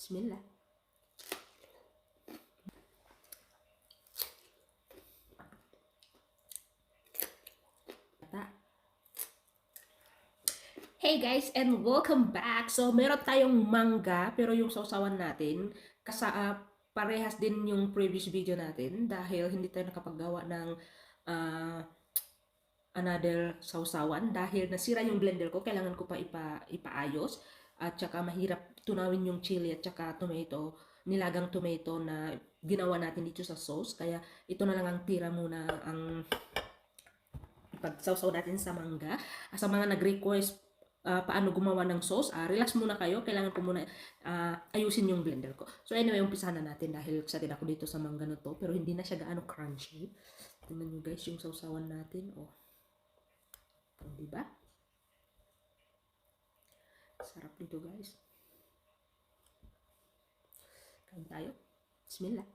Bismillah. Hey guys, and welcome back! So, meron tayong mangga, pero yung sausawan natin, parehas din yung previous video natin dahil hindi tayo nakapaggawa ng ah, another sausawan dahil nasira yung blender ko, kailangan ko pa ipaayos at saka mahirap tunawin yung chili at saka tomato, nilagang tomato na ginawa natin dito sa sauce, kaya ito na lang ang tira muna ang pagsawsaw natin sa mangga. Sa mga nag-request paano gumawa ng sauce, relax muna kayo. Kailangan ko muna ayusin yung blender ko. So anyway, umpisahan na natin dahil excited ako dito sa mangga na to. Pero hindi na siya gaano crunchy. Tingnan nyo guys yung sausawan natin. Oh, diba? Sarap dito guys. Kain tayo. Bismillah.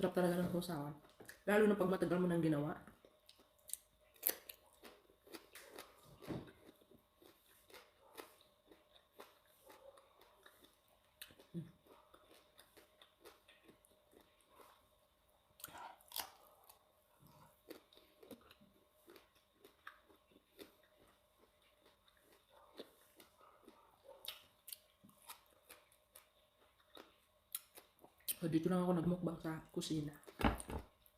Sarap talaga ng sausawan. Lalo na pag matagal mo nang ginawa. So, dito lang ako nagmukbang sa kusina.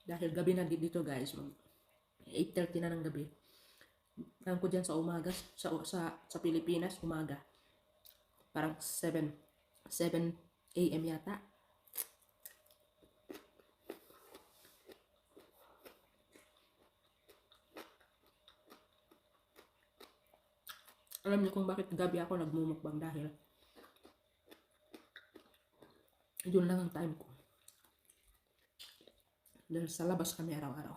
Dahil gabi na dito guys. 8:30 na ng gabi. Alam ko dyan sa umaga, sa Pilipinas, umaga. Parang 7 a.m. yata. Alam niyo kung bakit gabi ako nagmumukbang dahil yun lang ang time ko. Dahil sa labas kami araw-araw.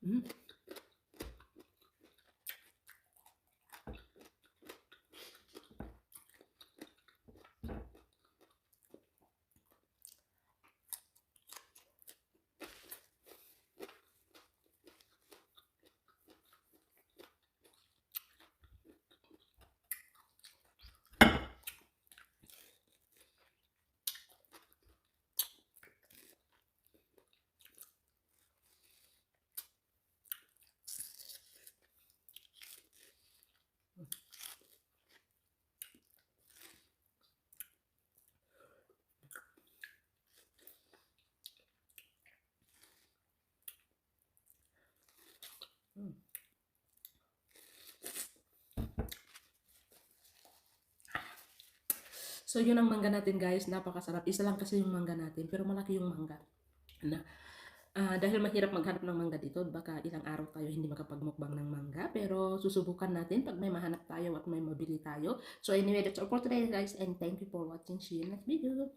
Mm. So yun ang mangga natin guys, napakasarap. Isa lang kasi yung mangga natin, pero malaki yung mangga. Na, dahil mahirap maghanap ng mangga dito, baka ilang araw tayo hindi makapagmukbang ng mangga, pero susubukan natin pag may mahanap tayo at may mabili tayo. So anyway, that's all for today guys, and thank you for watching. See you next video.